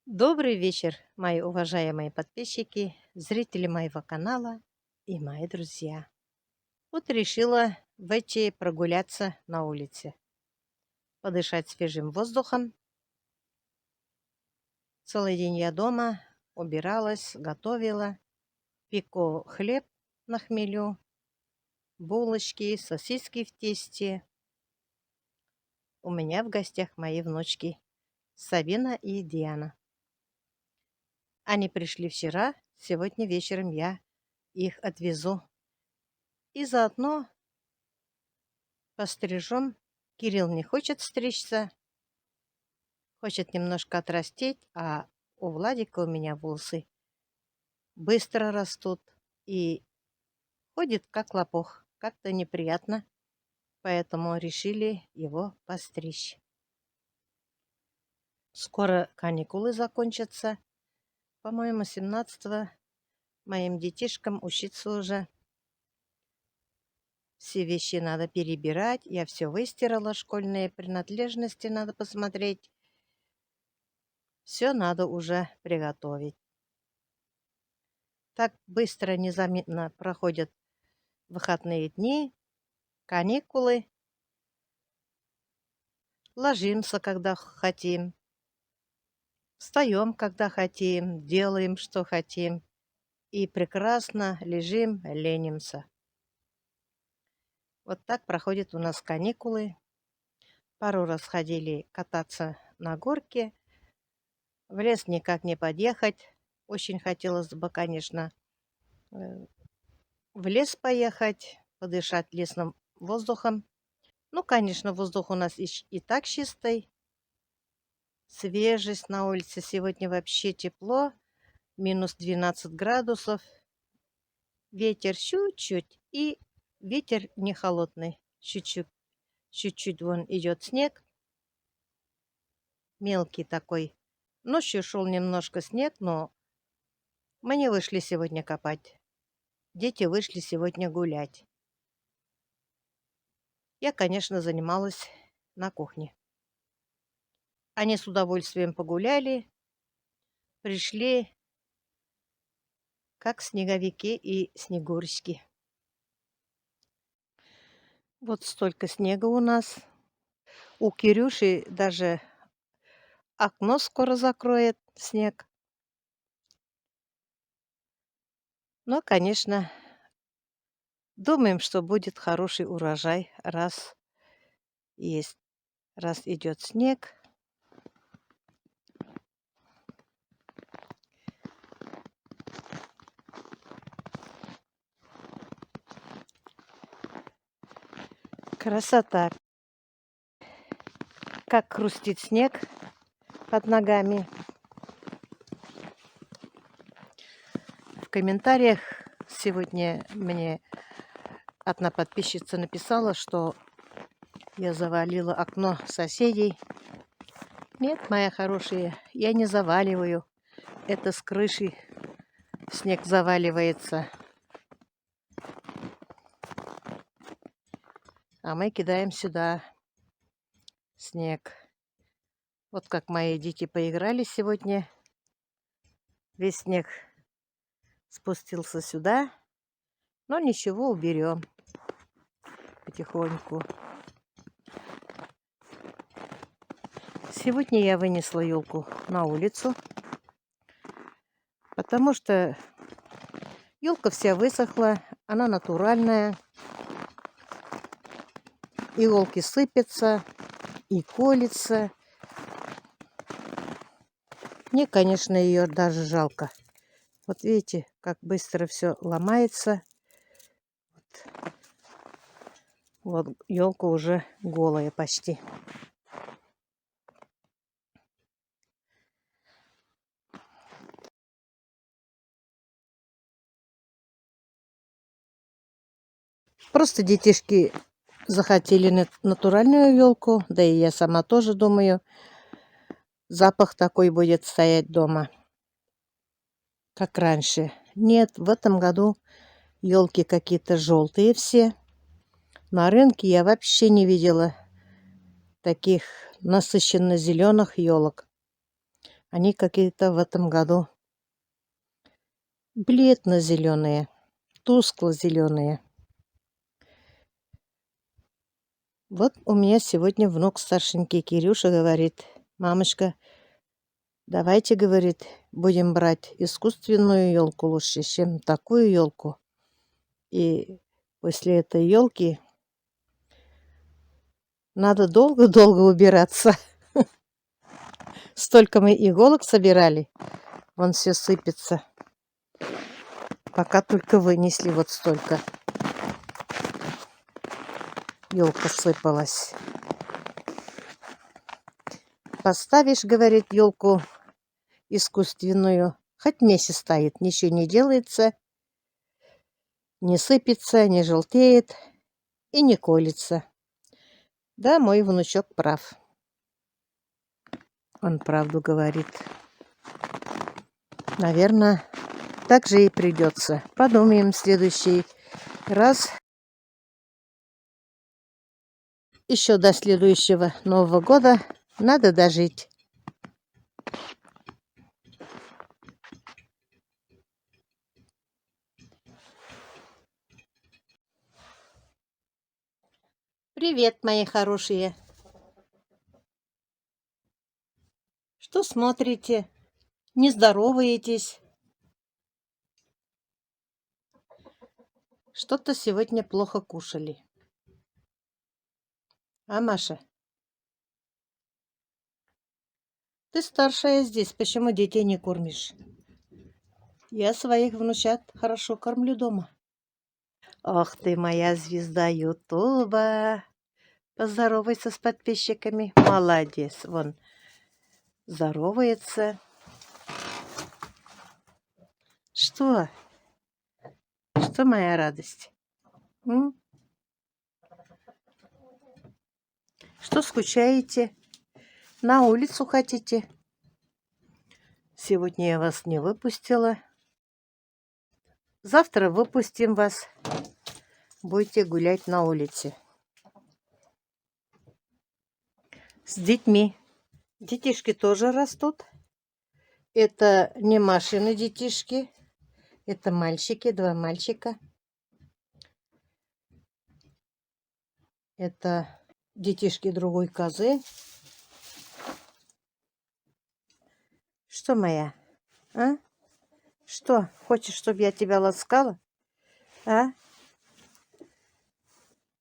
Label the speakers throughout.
Speaker 1: Добрый вечер, мои уважаемые подписчики, зрители моего канала и мои друзья. Вот решила выйти прогуляться на улице, подышать свежим воздухом. Целый день я дома, убиралась, готовила, пеку хлеб на хмелю, булочки, сосиски в тесте. У меня в гостях мои внучки Сабина и Диана. Они пришли вчера, сегодня вечером я их отвезу. И заодно пострижем. Кирилл не хочет стричься, хочет немножко отрастить, а у Владика у меня волосы быстро растут и ходит как лопух. Как-то неприятно, поэтому решили его постричь. Скоро каникулы закончатся. По-моему, 17-го моим детишкам учиться уже. Все вещи надо перебирать. Я все выстирала, школьные принадлежности надо посмотреть. Все надо уже приготовить. Так быстро, незаметно проходят выходные дни, каникулы. Ложимся, когда хотим. Встаем, когда хотим. Делаем, что хотим. И прекрасно лежим, ленимся. Вот так проходят у нас каникулы. Пару раз ходили кататься на горке. В лес никак не подъехать. Очень хотелось бы, конечно, в лес поехать, подышать лесным воздухом. Ну, конечно, воздух у нас и так чистый. Свежесть на улице. Сегодня вообще тепло. Минус 12 градусов. Ветер чуть-чуть. И ветер не холодный. Чуть-чуть. Чуть-чуть вон идет снег. Мелкий такой. Ночью шел немножко снег, но мы не вышли сегодня копать. Дети вышли сегодня гулять. Я, конечно, занималась на кухне. Они с удовольствием погуляли. Пришли как снеговики и снегурочки. Вот столько снега у нас. У Кирюши даже окно скоро закроет снег. Но, конечно, думаем, что будет хороший урожай, раз идет снег. Красота. Как хрустит снег под ногами. В комментариях сегодня мне одна подписчица написала, что я завалила окно соседей. Нет, моя хорошая, я не заваливаю. Это с крыши снег заваливается. А мы кидаем сюда снег. Вот как мои дети поиграли сегодня. Весь снег спустился сюда. Но ничего, уберем потихоньку. Сегодня я вынесла елку на улицу, потому что елка вся высохла, она натуральная. Иголки сыпятся и колется. Мне, конечно, ее даже жалко. Вот видите, как быстро все ломается. Вот елка уже голая почти. Просто детишки захотели натуральную елку, да и я сама тоже думаю, запах такой будет стоять дома, как раньше. Нет, в этом году елки какие-то желтые все. На рынке я вообще не видела таких насыщенно зеленых елок. Они какие-то в этом году бледно-зеленые, тускло-зеленые. Вот у меня сегодня внук старшенький Кирюша говорит: мамочка, давайте, говорит, будем брать искусственную елку лучше, чем такую елку. И после этой елки надо долго-долго убираться. Столько мы иголок собирали, вон все сыпется. Пока только вынесли вот столько. Елка сыпалась. Поставишь, говорит, елку искусственную, хоть месяц стоит, ничего не делается, не сыпется, не желтеет и не колется. Да, мой внучок прав. Он правду говорит. Наверное, так же и придется. Подумаем в следующий раз. Еще до следующего Нового года надо дожить. Привет, мои хорошие. Что смотрите? Не здороваетесь? Что-то сегодня плохо кушали. А, Маша? Ты старшая здесь, почему детей не кормишь? Я своих внучат хорошо кормлю дома. Ох ты, моя звезда Ютуба. Поздоровайся с подписчиками. Молодец. Вон, здоровается. Что? Что моя радость? М? Что скучаете? На улицу хотите? Сегодня я вас не выпустила. Завтра выпустим вас. Будете гулять на улице. С детьми. Детишки тоже растут. Это не Машины детишки. Это мальчики, 2 мальчика. Это детишки другой козы. Что моя? А? Что? Хочешь, чтобы я тебя ласкала? А?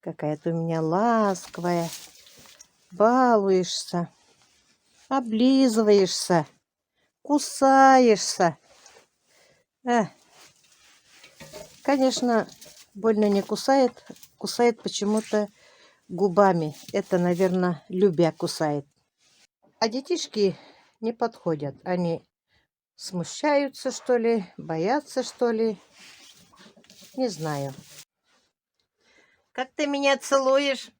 Speaker 1: Какая ты у меня ласковая. Балуешься. Облизываешься. Кусаешься. Конечно, больно не кусает. Кусает почему-то губами. Это, наверное, любя кусает. А детишки не подходят. Они смущаются, что ли, боятся, что ли. Не знаю. Как ты меня целуешь?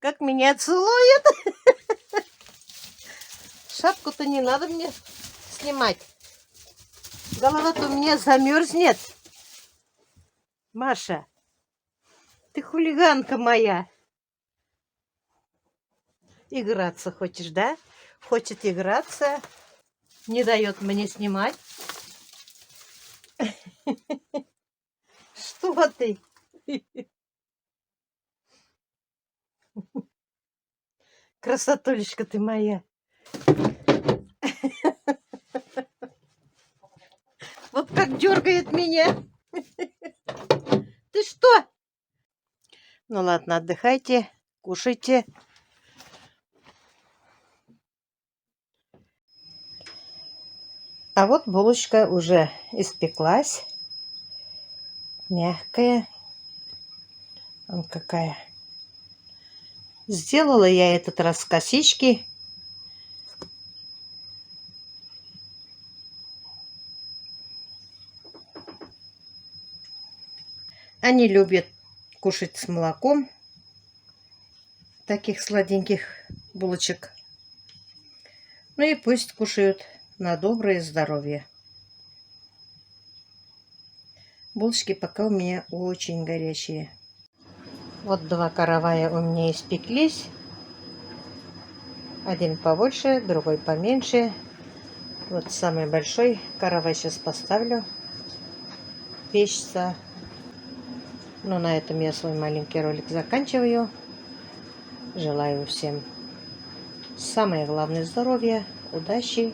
Speaker 1: Как меня целует? Шапку-то не надо мне снимать. Голова-то у меня замерзнет. Маша, ты хулиганка моя. Играться хочешь, да? Хочет играться. Не дает мне снимать. Что ты? Красотулечка ты моя. Вот как дергает меня. Ты что? Ну ладно, отдыхайте, кушайте. А вот булочка уже испеклась. Мягкая. Вон какая. Сделала я этот раз косички. Они любят кушать с молоком. Таких сладеньких булочек. Ну и пусть кушают на доброе здоровье. Булочки пока у меня очень горячие. Вот 2 каравая у меня испеклись. Один побольше, другой поменьше. Вот самый большой каравай сейчас поставлю печься. Ну, на этом я свой маленький ролик заканчиваю. Желаю всем самое главное здоровья, удачи,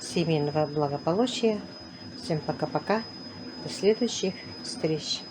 Speaker 1: семейного благополучия. Всем пока-пока. До следующих встреч.